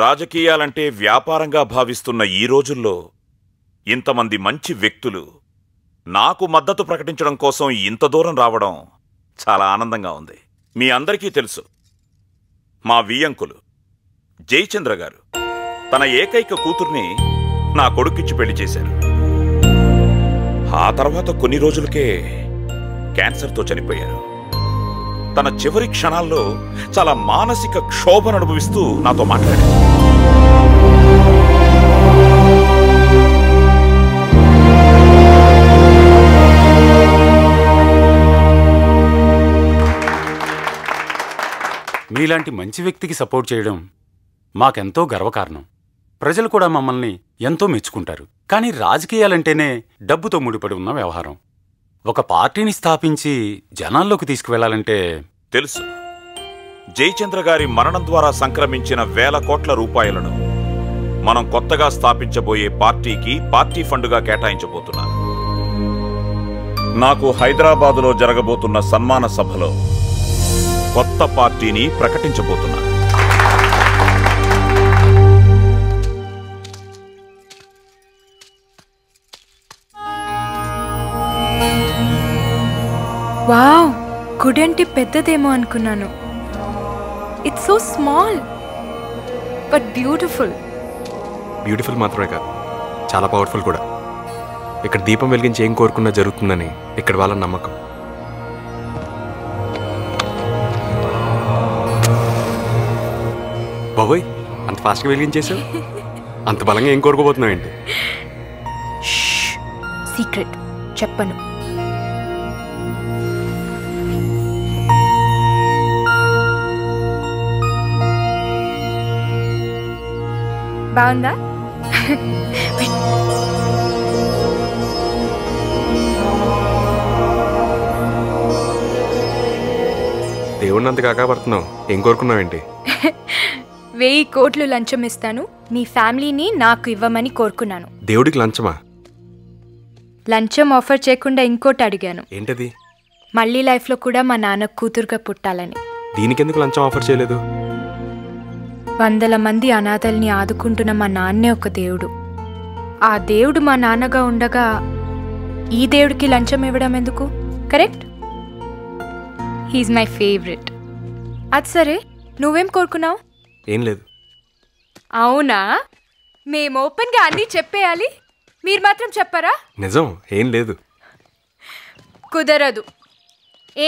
రాజకీయాలంటే వ్యాపారంగా భావిస్తున్న ఈ రోజుల్లో ఇంతమంది మంచి వ్యక్తులు నాకు మద్దతు ప్రకటించడం కోసం ఇంత దూరం రావడం చాలా ఆనందంగా ఉంది. మీ అందరికీ తెలుసు, మా వియ్యంకులు జయచంద్ర గారు తన ఏకైక కూతుర్ని నా కొడుకిచ్చి పెళ్లి చేశారు. ఆ తర్వాత కొన్ని రోజులకే క్యాన్సర్తో చనిపోయారు. తన చివరి క్షణాల్లో చాలా మానసిక క్షోభను అనుభవిస్తూ నాతో మాట్లాడారు. మీలాంటి మంచి వ్యక్తికి సపోర్ట్ చేయడం మాకెంతో గర్వకారణం. ప్రజలు కూడా మమ్మల్ని ఎంతో మెచ్చుకుంటారు. కానీ రాజకీయాలంటేనే డబ్బుతో ముడిపడి ఉన్న వ్యవహారం. ఒక పార్టీని స్థాపించి జనాల్లోకి తీసుకువెళ్లాలంటే తెలుసు. జయచంద్ర గారి మరణం ద్వారా సంక్రమించిన వేల కోట్ల రూపాయలను మనం కొత్తగా స్థాపించబోయే పార్టీకి పార్టీ ఫండుగా కేటాయించబోతున్నారు. నాకు హైదరాబాదులో జరగబోతున్న సన్మాన సభలో కొత్త పార్టీని ప్రకటించబోతున్నా. వావ్, గుడంటే పెద్దదేమో అనుకున్నాను. It's so small but beautiful. Beautiful మాత్రమే కాదు, చాలా పవర్ఫుల్ కూడా. ఇక్కడ దీపం వెలిగించి ఏం కోరుకున్నా జరుగుతుందని ఇక్కడ వాళ్ళ నమ్మకం. బాబోయ్, అంత ఫాస్ట్గా వెలిగించేసావు. అంత బలంగా ఏం కోరుకోబోతున్నావు ఏంటి? సీక్రెట్ చెప్పను. బాగుందా? దేవుడిని అంత కాకపడుతున్నావు, ఏం కోరుకున్నావు ఏంటి? 1000 కోట్లు లంచం ఇస్తాను, మీ ఫ్యామిలీని నాకు ఇవ్వమని కోరుకున్నాను. దేవుడికి లంచమా? లంచం ఆఫర్ చేయకుండా ఇంకోటి అడిగాను. ఏంటది? మళ్ళీ లైఫ్లో కూడా మా నాన్న కూతురుగా పుట్టాలని. దీనికెందుకు లంచం ఆఫర్ చేయలేదు? 100 మంది అనాథల్ని ఆదుకుంటున్న మా నాన్నే ఒక దేవుడు. ఆ దేవుడు మా నాన్నగా ఉండగా ఈ దేవుడికి లంచం ఇవ్వడం ఎందుకు? కరెక్ట్? He is my favourite. అది సరే, నువ్వేం కోరుకున్నావు? ఏం లేదు. అవునా? మేము ఓపెన్గా అన్నీ చెప్పేయాలి, మీరు మాత్రం చెప్పారా? నిజం, ఏం లేదు. కుదరదు.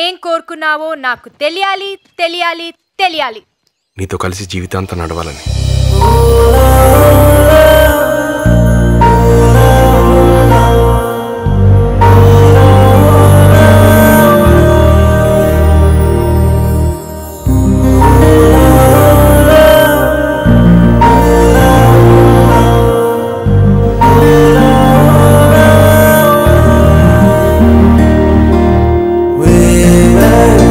ఏం కోరుకున్నావో నాకు తెలియాలి, తెలియాలి, తెలియాలి. నీతో కలిసి జీవితాంతం నడవాలని. Way back